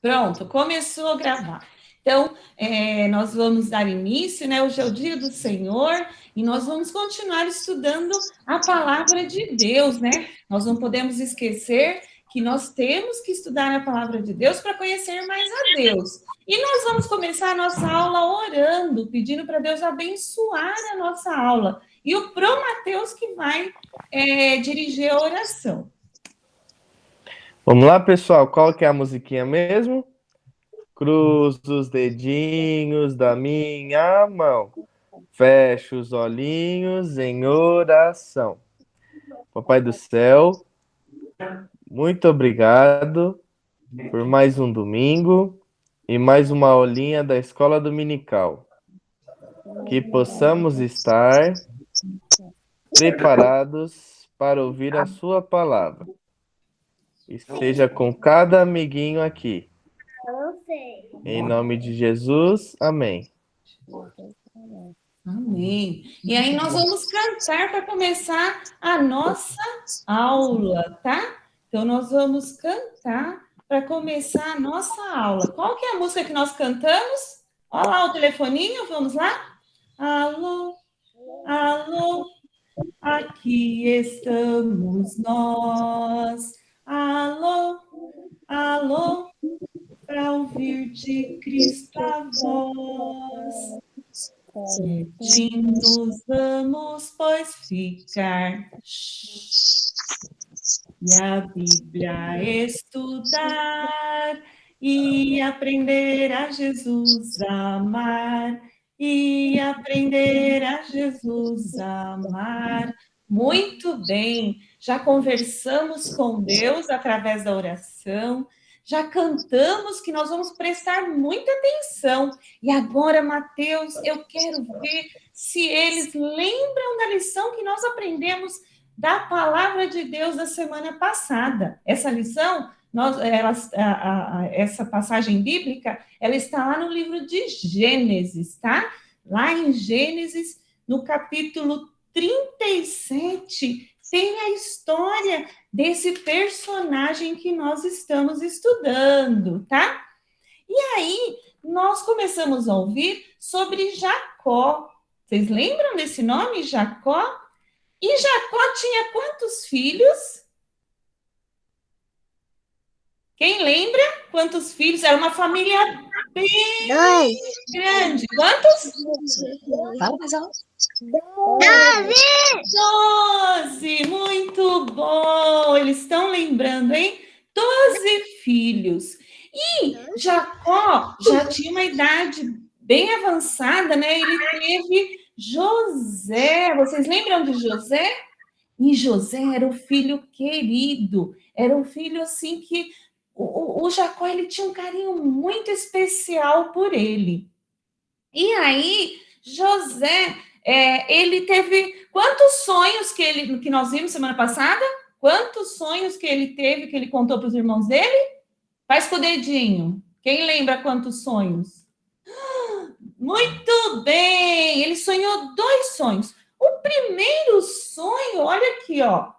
Pronto, começou a gravar. Então, nós vamos dar início, né? Hoje é o dia do Senhor e nós vamos continuar estudando a palavra de Deus, né? Nós não podemos esquecer que nós temos que estudar a palavra de Deus para conhecer mais a Deus. E nós vamos começar a nossa aula orando, pedindo para Deus abençoar a nossa aula. E o Pro Mateus que vai dirigir a oração. Vamos lá, pessoal. Qual que é a musiquinha mesmo? Cruz os dedinhos da minha mão. Fecho os olhinhos em oração. Papai do céu, muito obrigado por mais um domingo e mais uma aulinha da escola dominical. Que possamos estar preparados para ouvir a sua palavra. E seja com cada amiguinho aqui. Em nome de Jesus, amém. Amém. E aí nós vamos cantar para começar a nossa aula, tá? Então nós vamos cantar para começar a nossa aula. Qual que é a música que nós cantamos? Olha lá o telefoninho, vamos lá? Alô, alô, aqui estamos nós. Alô, alô, para ouvir de Cristo a voz. Pertinhos vamos, pois, ficar e a Bíblia estudar e aprender a Jesus amar e aprender a Jesus amar. Muito bem, já conversamos com Deus através da oração, já cantamos que nós vamos prestar muita atenção. E agora, Mateus, eu quero ver se eles lembram da lição que nós aprendemos da palavra de Deus da semana passada. Essa lição, essa passagem bíblica, ela está lá no livro de Gênesis, tá? Lá em Gênesis, no capítulo 37, tem a história desse personagem que nós estamos estudando, tá? E aí, nós começamos a ouvir sobre Jacó. Vocês lembram desse nome, Jacó? E Jacó tinha quantos filhos? Quem lembra quantos filhos? Era uma família bem grande. Quantos? Fala mais alto. 12! Muito bom! Eles estão lembrando, hein? 12 filhos. E Jacó já tinha uma idade bem avançada, né? Ele teve José. Vocês lembram de José? E José era o filho querido. Era um filho assim que o Jacó ele tinha um carinho muito especial por ele. E aí, José, ele teve quantos sonhos que nós vimos semana passada? Quantos sonhos que ele teve, que ele contou para os irmãos dele? Faz com o dedinho. Quem lembra quantos sonhos? Muito bem! Ele sonhou 2 sonhos. O primeiro sonho, olha aqui, ó.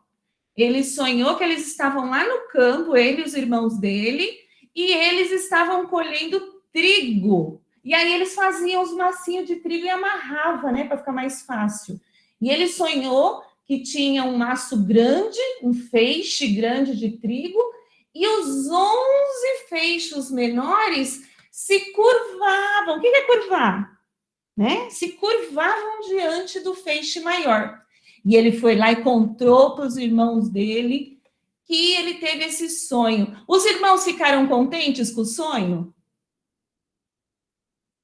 Ele sonhou que eles estavam lá no campo, ele e os irmãos dele, e eles estavam colhendo trigo. E aí eles faziam os macinhos de trigo e amarrava, né, para ficar mais fácil. E ele sonhou que tinha um maço grande, um feixe grande de trigo, e os 11 feixes menores se curvavam. O que é curvar? Né? Se curvavam diante do feixe maior. E ele foi lá e contou para os irmãos dele que ele teve esse sonho. Os irmãos ficaram contentes com o sonho?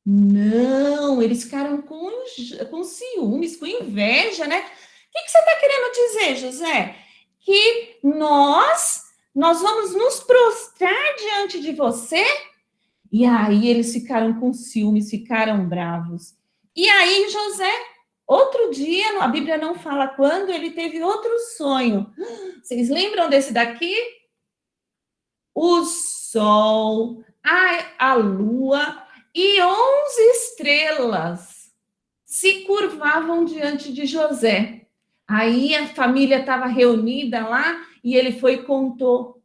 Não, eles ficaram com ciúmes, com inveja, né? O que você está querendo dizer, José? Que nós vamos nos prostrar diante de você? E aí eles ficaram com ciúmes, ficaram bravos. E aí José, outro dia, a Bíblia não fala quando, ele teve outro sonho. Vocês lembram desse daqui? O sol, a lua e 11 estrelas se curvavam diante de José. Aí a família estava reunida lá e ele foi e contou.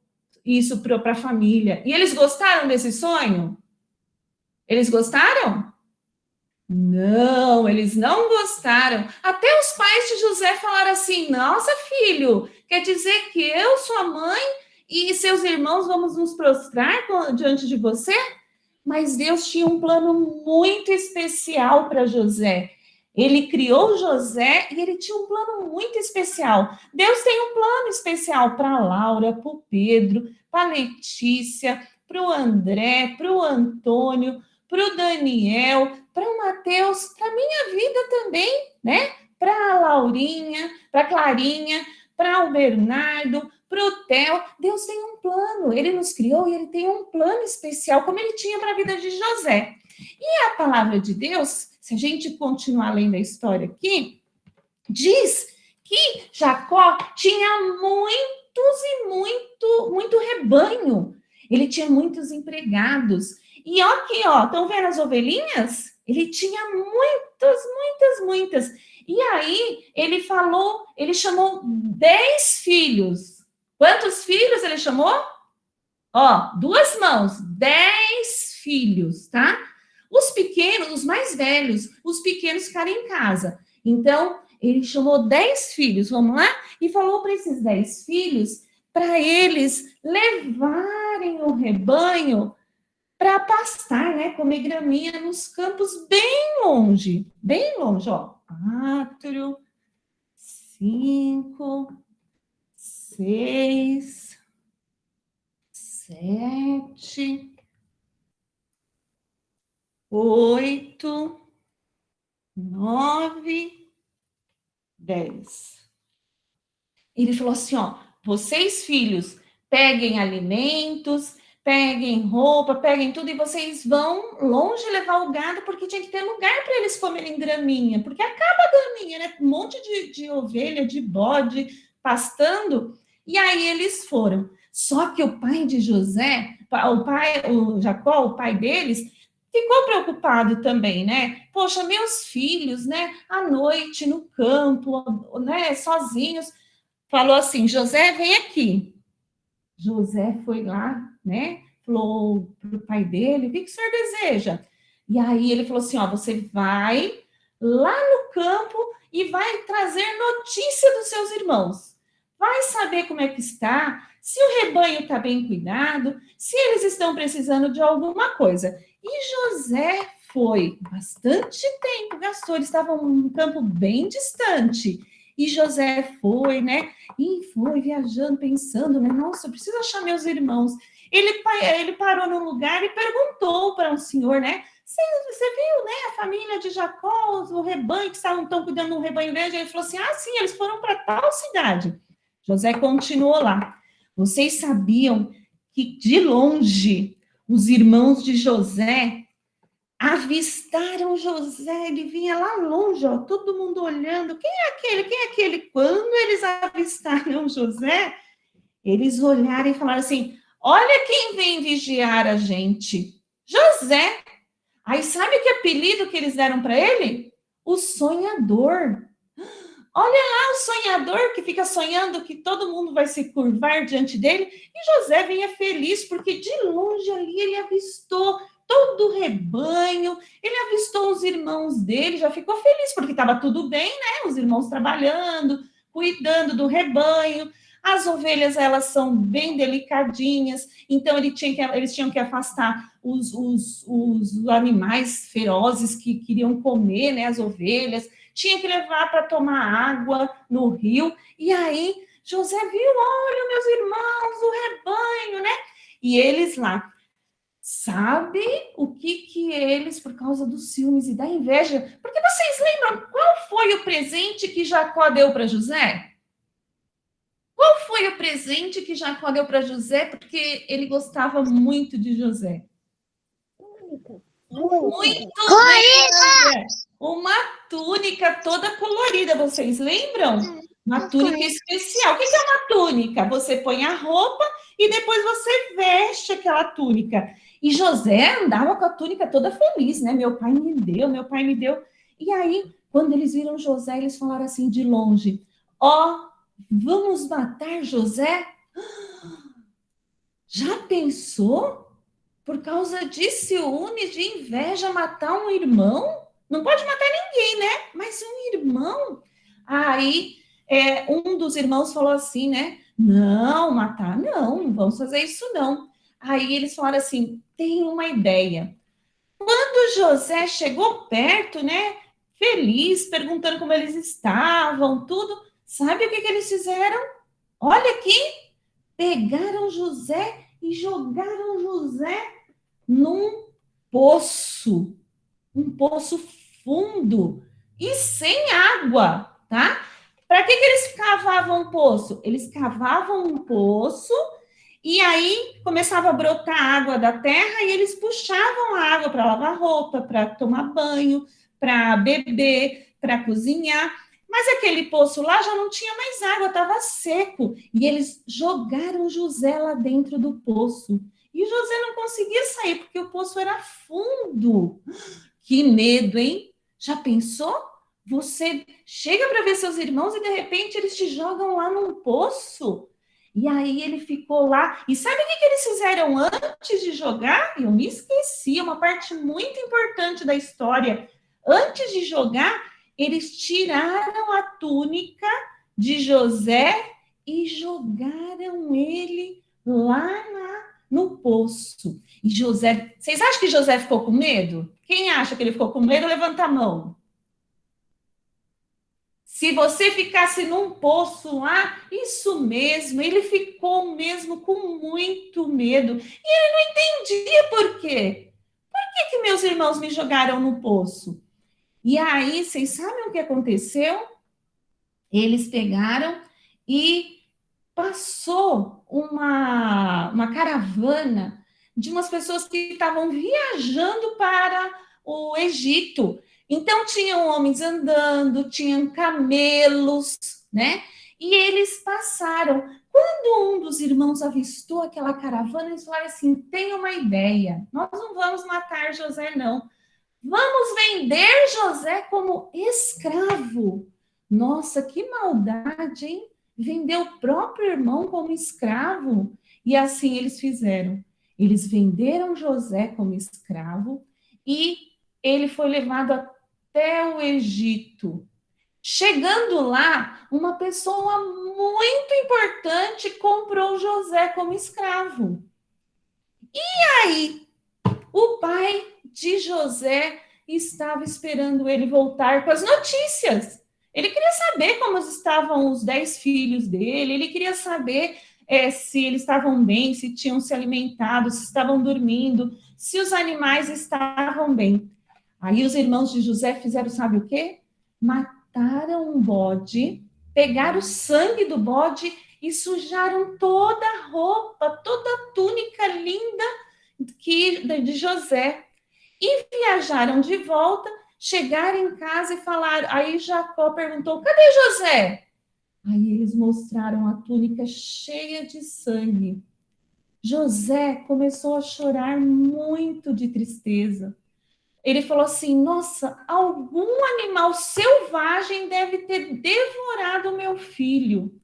isso para a família. E eles gostaram desse sonho? Eles gostaram? Não, eles não gostaram. Até os pais de José falaram assim: nossa, filho, quer dizer que eu, sua mãe e seus irmãos vamos nos prostrar diante de você? Mas Deus tinha um plano muito especial para José. Ele criou José e ele tinha um plano muito especial. Deus tem um plano especial para a Laura, para o Pedro, para a Letícia, para o André, para o Antônio, para o Daniel, para o Matheus, para a minha vida também, né? Para a Laurinha, para a Clarinha, para o Bernardo, para o Theo. Deus tem um plano, ele nos criou e ele tem um plano especial, como ele tinha para a vida de José. E a palavra de Deus, se a gente continuar lendo a história aqui, diz que Jacó tinha muitos e muito rebanho. Ele tinha muitos empregados. E ó aqui, ó, estão vendo as ovelhinhas? Ele tinha muitas. E aí, ele chamou 10 filhos. Quantos filhos ele chamou? Ó, 2 mãos, 10 filhos, tá? Os pequenos, os mais velhos, os pequenos ficaram em casa. Então, ele chamou 10 filhos, vamos lá? E falou para esses 10 filhos, para eles levarem o rebanho para pastar, né? Comer graminha nos campos bem longe, ó. 4, 5, 6, 7, 8, 9, 10. Ele falou assim, ó, vocês filhos, peguem alimentos, peguem roupa, peguem tudo e vocês vão longe levar o gado, porque tinha que ter lugar para eles comerem graminha, porque acaba a graminha, né? Um monte de ovelha, de bode, pastando, e aí eles foram. Só que o pai de José, o Jacó, o pai deles, ficou preocupado também, né? Poxa, meus filhos, né? À noite, no campo, né? Sozinhos. Falou assim, José, vem aqui. José foi lá, né? Falou para o pai dele, o que o senhor deseja? E aí ele falou assim, ó, você vai lá no campo e vai trazer notícia dos seus irmãos. Vai saber como é que está, se o rebanho está bem cuidado, se eles estão precisando de alguma coisa. E José foi bastante tempo, gastou, eles estavam num campo bem distante. E José foi, né? E foi viajando, pensando, né? Nossa, eu preciso achar meus irmãos. Ele parou num lugar e perguntou para um senhor, né? Você viu, né? A família de Jacó, o rebanho, que estão cuidando de um rebanho grande. Ele falou assim, ah, sim, eles foram para tal cidade. José continuou lá. Vocês sabiam que de longe os irmãos de José avistaram José, ele vinha lá longe, ó, todo mundo olhando, quem é aquele, quem é aquele? Quando eles avistaram José, eles olharam e falaram assim, olha quem vem vigiar a gente, José. Aí sabe que apelido que eles deram para ele? O sonhador. Olha lá o sonhador que fica sonhando que todo mundo vai se curvar diante dele, e José vinha feliz, porque de longe ali ele avistou todo o rebanho, ele avistou os irmãos dele, já ficou feliz, porque estava tudo bem, né? Os irmãos trabalhando, cuidando do rebanho. As ovelhas, elas são bem delicadinhas, então eles tinham que afastar os animais ferozes que queriam comer, né, as ovelhas, tinha que levar para tomar água no rio, e aí José viu, olha, meus irmãos, o rebanho, né? E eles lá, sabe o que eles, por causa dos ciúmes e da inveja, porque vocês lembram qual foi o presente que Jacó deu para José? Qual foi o presente que Jacó deu para José? Porque ele gostava muito de José. Muito bem, uma túnica toda colorida, vocês lembram? Uma túnica especial. O que é uma túnica? Você põe a roupa e depois você veste aquela túnica. E José andava com a túnica toda feliz, né? Meu pai me deu, meu pai me deu. E aí, quando eles viram José, eles falaram assim de longe, ó, vamos matar José? Já pensou? Por causa de ciúmes, de inveja, matar um irmão? Não pode matar ninguém, né? Mas um irmão? Aí um dos irmãos falou assim, né? Não, matar não, não vamos fazer isso não. Aí eles falaram assim: tem uma ideia. Quando José chegou perto, né? Feliz, perguntando como eles estavam, tudo. Sabe o que eles fizeram? Olha aqui, pegaram José e jogaram José num poço, um poço fundo e sem água, tá? Para que eles cavavam um poço? Eles cavavam um poço e aí começava a brotar água da terra e eles puxavam a água para lavar roupa, para tomar banho, para beber, para cozinhar. Mas aquele poço lá já não tinha mais água, estava seco. E eles jogaram José lá dentro do poço. E José não conseguia sair porque o poço era fundo. Que medo, hein? Já pensou? Você chega para ver seus irmãos e de repente eles te jogam lá num poço. E aí ele ficou lá. E sabe o que eles fizeram antes de jogar? Eu me esqueci, uma parte muito importante da história. Antes de jogar, eles tiraram a túnica de José e jogaram ele lá no poço. E José, vocês acham que José ficou com medo? Quem acha que ele ficou com medo, levanta a mão. Se você ficasse num poço lá, isso mesmo, ele ficou mesmo com muito medo. E ele não entendia por quê. Por que meus irmãos me jogaram no poço? E aí, vocês sabem o que aconteceu? Eles pegaram e passou uma caravana de umas pessoas que estavam viajando para o Egito. Então, tinham homens andando, tinham camelos, né? E eles passaram. Quando um dos irmãos avistou aquela caravana, eles falaram assim: tem uma ideia, nós não vamos matar José, não. Vamos vender José como escravo. Nossa, que maldade, hein? Vender o próprio irmão como escravo. E assim eles fizeram. Eles venderam José como escravo e ele foi levado até o Egito. Chegando lá, uma pessoa muito importante comprou José como escravo. E aí, o pai de José estava esperando ele voltar com as notícias. Ele queria saber como estavam os 10 filhos dele, ele queria saber se eles estavam bem, se tinham se alimentado, se estavam dormindo, se os animais estavam bem. Aí os irmãos de José fizeram, sabe o quê? Mataram um bode, pegaram o sangue do bode e sujaram toda a roupa, toda a túnica linda de José. E viajaram de volta, chegaram em casa e falaram. Aí Jacó perguntou: cadê José? Aí eles mostraram a túnica cheia de sangue. José começou a chorar muito de tristeza. Ele falou assim: nossa, algum animal selvagem deve ter devorado o meu filho.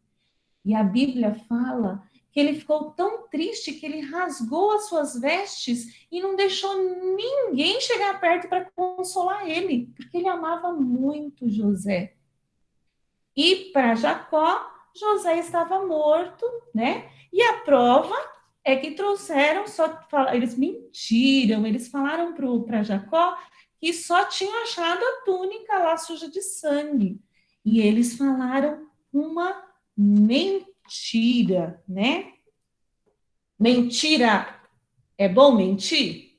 E a Bíblia fala que ele ficou tão triste que ele rasgou as suas vestes e não deixou ninguém chegar perto para consolar ele, porque ele amava muito José. E para Jacó, José estava morto, né? E a prova é que trouxeram, eles mentiram, eles falaram para Jacó que só tinham achado a túnica lá suja de sangue. E eles falaram uma mentira, né? Mentira é bom mentir?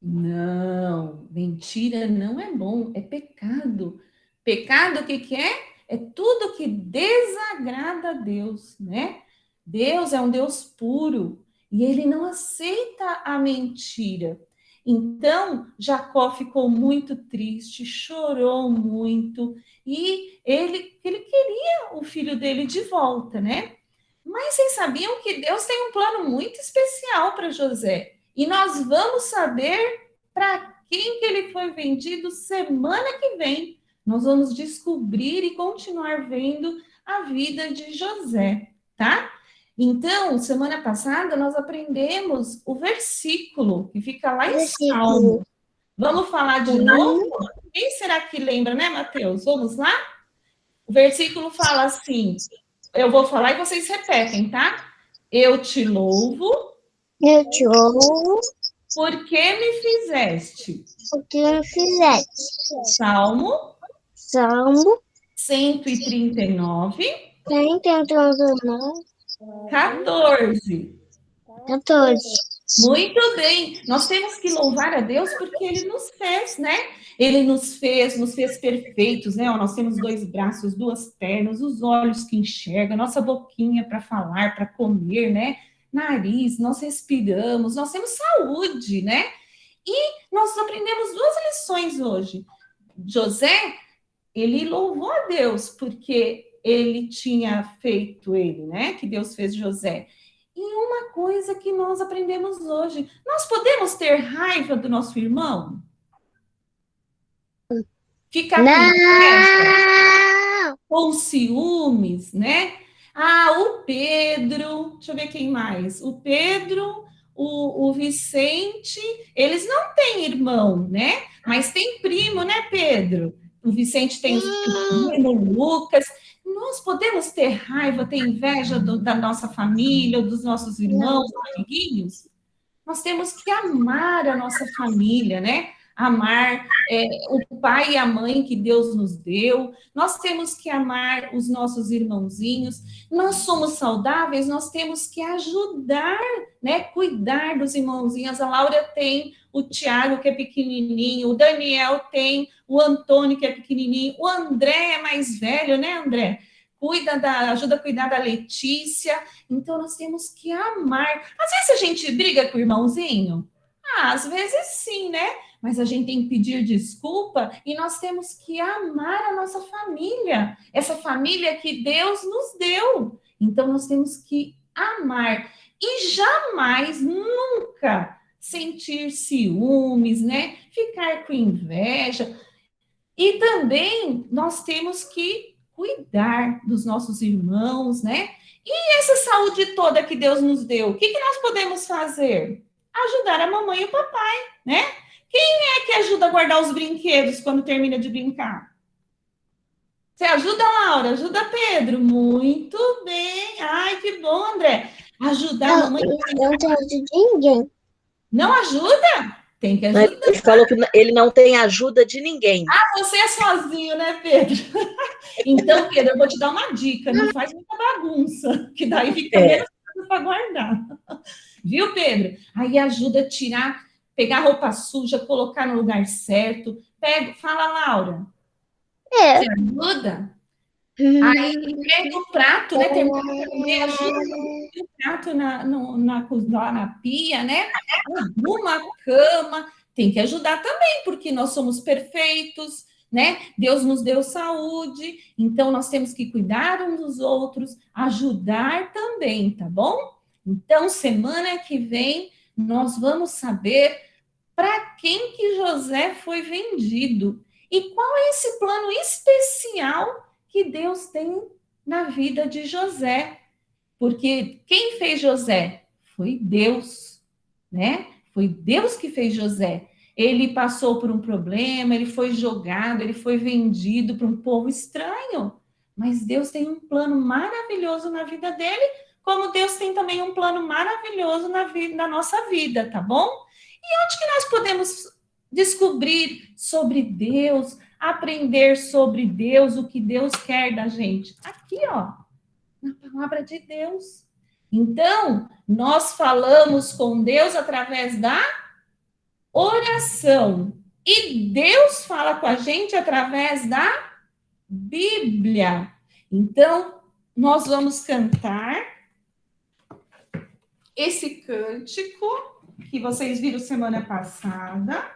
Não, mentira não é bom, é pecado. Pecado o que é? É tudo que desagrada a Deus, né? Deus é um Deus puro e ele não aceita a mentira. Então, Jacó ficou muito triste, chorou muito e ele queria o filho dele de volta, né? Mas vocês sabiam que Deus tem um plano muito especial para José? E nós vamos saber para quem que ele foi vendido semana que vem. Nós vamos descobrir e continuar vendo a vida de José, tá? Então, semana passada, nós aprendemos o versículo que fica lá em Versículo. Salmo. Vamos falar de novo? Quem será que lembra, né, Mateus? Vamos lá? O versículo fala assim, eu vou falar e vocês repetem, tá? Eu te louvo, Eu te louvo porque me fizeste. porque me fizeste. Salmo Salmo 139, 139, 14. 14. Muito bem, nós temos que louvar a Deus porque Ele nos fez, né? Ele nos fez perfeitos, né? Ó, nós temos 2 braços, 2 pernas, os olhos que enxergam, nossa boquinha para falar, para comer, né? Nariz, nós respiramos, nós temos saúde, né? E nós aprendemos 2 lições hoje. José, ele louvou a Deus porque ele tinha feito ele, né? Que Deus fez José. E uma coisa que nós aprendemos hoje, nós podemos ter raiva do nosso irmão? Ficar com inveja, Não! com ciúmes, né? Ah, o Pedro, deixa eu ver quem mais. O Pedro, o Vicente, eles não têm irmão, né? Mas tem primo, né, Pedro? O Vicente tem o primo, o Lucas. Nós podemos ter raiva, ter inveja da nossa família, dos nossos irmãos, amiguinhos? Nós temos que amar a nossa família, né? Amar o pai e a mãe que Deus nos deu. Nós temos que amar os nossos irmãozinhos. Nós somos saudáveis, nós temos que ajudar, né? Cuidar dos irmãozinhos. A Laura tem o Tiago, que é pequenininho. O Daniel tem o Antônio, que é pequenininho. O André é mais velho, né, André? Ajuda a cuidar da Letícia. Então, nós temos que amar. Às vezes a gente briga com o irmãozinho. Ah, às vezes sim, né? Mas a gente tem que pedir desculpa e nós temos que amar a nossa família. Essa família que Deus nos deu. Então, nós temos que amar. E jamais, nunca sentir ciúmes, né? Ficar com inveja. E também nós temos que cuidar dos nossos irmãos, né? E essa saúde toda que Deus nos deu, o que nós podemos fazer? Ajudar a mamãe e o papai, né? Quem é que ajuda a guardar os brinquedos quando termina de brincar? Você ajuda, Laura? Ajuda, Pedro? Muito bem. Ai, que bom, André. Ajudar a mamãe. Eu não tenho de ninguém. Não ajuda? Tem que ajudar. Ele falou que ele não tem ajuda de ninguém. Você é sozinho, né, Pedro? Então, Pedro, eu vou te dar uma dica: não faz muita bagunça, que daí fica menos coisa para guardar. Viu, Pedro? Aí ajuda a tirar, pegar a roupa suja, colocar no lugar certo. Fala, Laura. Você ajuda? Aí pega o prato, né? Termina de comer, ajuda o prato lá na pia, né? Arruma a cama. Tem que ajudar também, porque nós somos perfeitos, né? Deus nos deu saúde, então nós temos que cuidar uns dos outros, ajudar também, tá bom? Então, semana que vem, nós vamos saber para quem que José foi vendido e qual é esse plano especial que Deus tem na vida de José. Porque quem fez José? Foi Deus, né? Foi Deus que fez José. Ele passou por um problema, ele foi jogado, ele foi vendido para um povo estranho. Mas Deus tem um plano maravilhoso na vida dele, como Deus tem também um plano maravilhoso na nossa vida, tá bom? E onde que nós podemos descobrir sobre Deus, aprender sobre Deus, o que Deus quer da gente? Aqui, ó, na palavra de Deus. Então, nós falamos com Deus através da oração. E Deus fala com a gente através da Bíblia. Então, nós vamos cantar esse cântico que vocês viram semana passada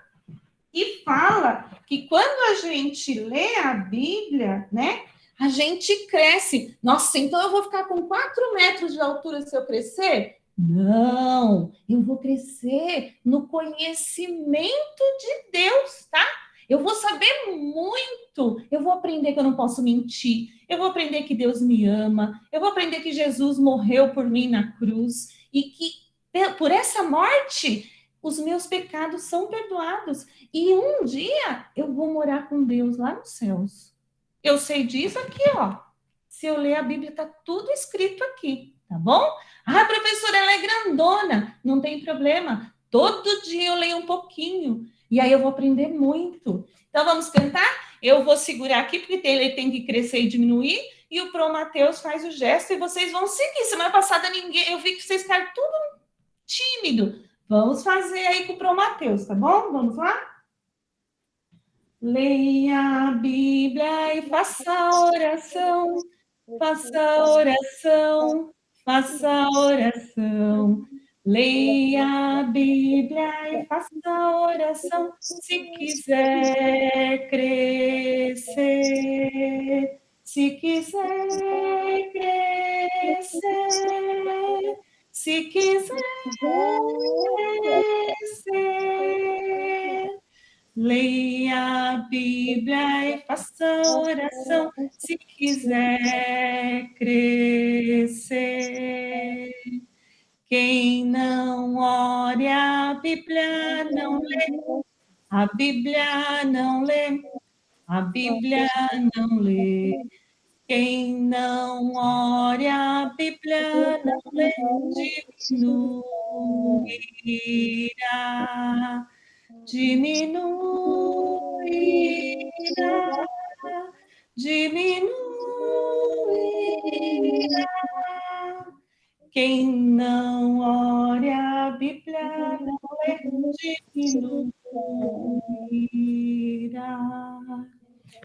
e fala que quando a gente lê a Bíblia, né, a gente cresce. Nossa, então eu vou ficar com 4 metros de altura se eu crescer? Não, eu vou crescer no conhecimento de Deus, tá? Eu vou saber muito, eu vou aprender que eu não posso mentir, eu vou aprender que Deus me ama, eu vou aprender que Jesus morreu por mim na cruz e que por essa morte os meus pecados são perdoados. E um dia eu vou morar com Deus lá nos céus. Eu sei disso aqui, ó. Se eu ler a Bíblia, tá tudo escrito aqui, tá bom? Ah, professora, ela é grandona. Não tem problema. Todo dia eu leio um pouquinho. E aí eu vou aprender muito. Então, vamos tentar? Eu vou segurar aqui, porque ele tem que crescer e diminuir. E o Pro Mateus faz o gesto e vocês vão seguir. Semana passada, eu vi que vocês ficaram tudo tímido. Vamos fazer aí com o Pro Mateus, tá bom? Vamos lá? Leia a Bíblia e faça a oração. Faça a oração. Faça a oração. Leia a Bíblia e faça a oração, se quiser crescer, se quiser crescer, se quiser crescer. Leia a Bíblia e faça a oração, se quiser crescer. Quem não ore a Bíblia não lê, a Bíblia não lê, a Bíblia não lê. Quem não ore a Bíblia não lê, diminuirá, diminuirá, diminuirá. Quem não ore a Bíblia não lê, diminuirá.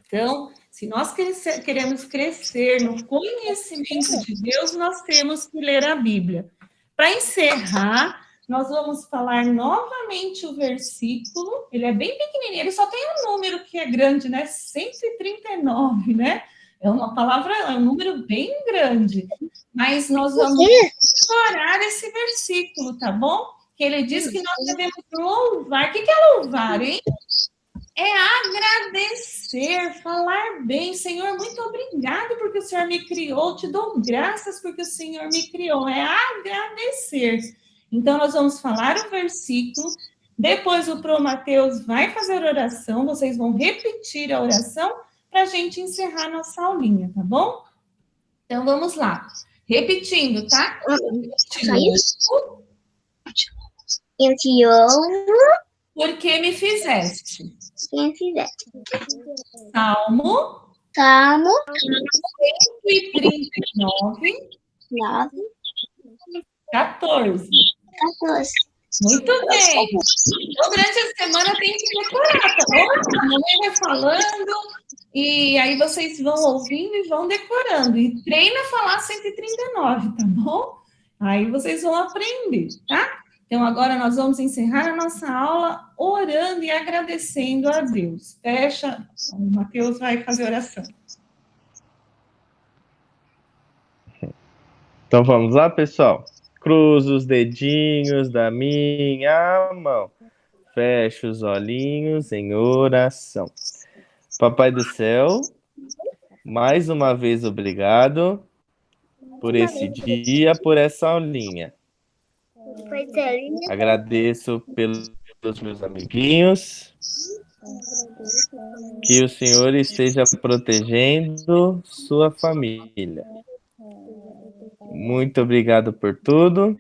Então, se nós queremos crescer no conhecimento de Deus, nós temos que ler a Bíblia. Para encerrar, nós vamos falar novamente o versículo. Ele é bem pequenininho, ele só tem um número que é grande, né? 139, né? É uma palavra, é um número bem grande. Mas nós vamos orar esse versículo, tá bom? Que ele diz que nós devemos louvar. O que é louvar, hein? É agradecer, falar bem. Senhor, muito obrigado porque o Senhor me criou. Te dou graças porque o Senhor me criou. É agradecer. Então, nós vamos falar o versículo. Depois o Pro Mateus vai fazer a oração. Vocês vão repetir a oração para a gente encerrar nossa aulinha, tá bom? Então, vamos lá. Repetindo, tá? Porque me fizeste. Quem fizesse. Salmo 139, 14. Muito bem. Então, durante a semana tem que decorar, tá bom? A mamãe vai falando e aí vocês vão ouvindo e vão decorando. E treina a falar 139, tá bom? Aí vocês vão aprender, tá? Então, agora nós vamos encerrar a nossa aula orando e agradecendo a Deus. Fecha, o Mateus vai fazer oração. Então vamos lá, pessoal? Cruza os dedinhos da minha mão. Fecha os olhinhos em oração. Papai do céu, mais uma vez obrigado por esse dia, por essa aulinha. Agradeço pelos meus amiguinhos. Que o Senhor esteja protegendo sua família. Muito obrigado por tudo.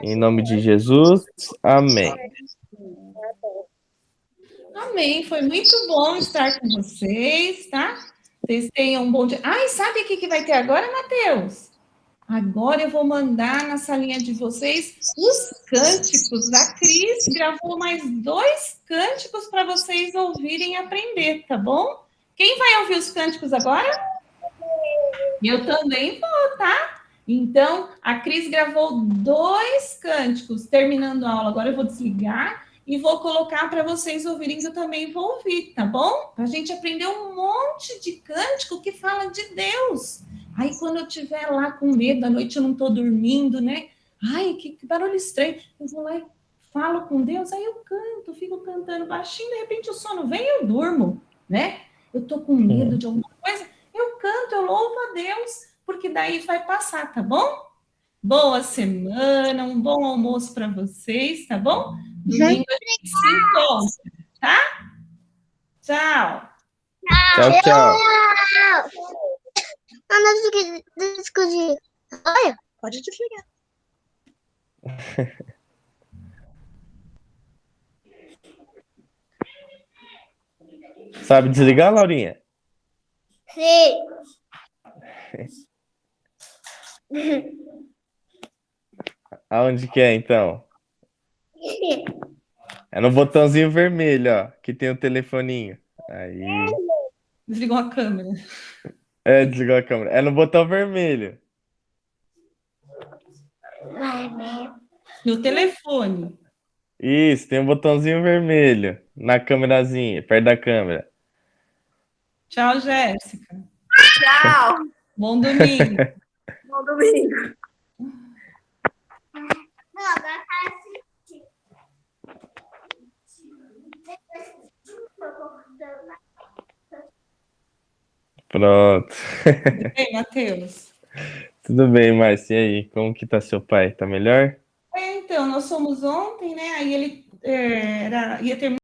Em nome de Jesus, amém. Amém. Foi muito bom estar com vocês, tá? Vocês tenham um bom dia. Ah, e sabe o que vai ter agora, Mateus? Agora eu vou mandar na salinha de vocês os cânticos. A Cris gravou mais 2 cânticos para vocês ouvirem e aprender, tá bom? Quem vai ouvir os cânticos agora? Eu também vou, tá? Então, a Cris gravou 2 cânticos, terminando a aula. Agora eu vou desligar e vou colocar para vocês ouvirem, que eu também vou ouvir, tá bom? Para a gente aprender um monte de cântico que fala de Deus. Aí, quando eu estiver lá com medo, à noite eu não estou dormindo, né? Ai, que barulho estranho. Eu vou lá e falo com Deus, aí eu canto, fico cantando baixinho, de repente o sono vem e eu durmo, né? Eu tô com medo de alguma coisa, eu canto, eu louvo a Deus, porque daí vai passar, tá bom? Boa semana, um bom almoço para vocês, tá bom? Domingo a gente se encontra, tá? Tchau. Tchau, tchau. Ana, discutir. Olha, Pode desligar. Sabe desligar, Laurinha? sim. Aonde que é, então? É no botãozinho vermelho, ó, que tem o telefoninho. Aí. Desligou a câmera. Desligou a câmera. É no botão vermelho. No telefone. Isso, tem um botãozinho vermelho na câmerazinha, perto da câmera. Tchau, Jéssica. Tchau. Bom domingo. Bom domingo. Não, agora tá assistindo. Pronto. Tudo bem, Matheus? Tudo bem, Márcia. E aí, como que tá seu pai? Tá melhor? Então, nós fomos ontem, né? Aí ele ia terminar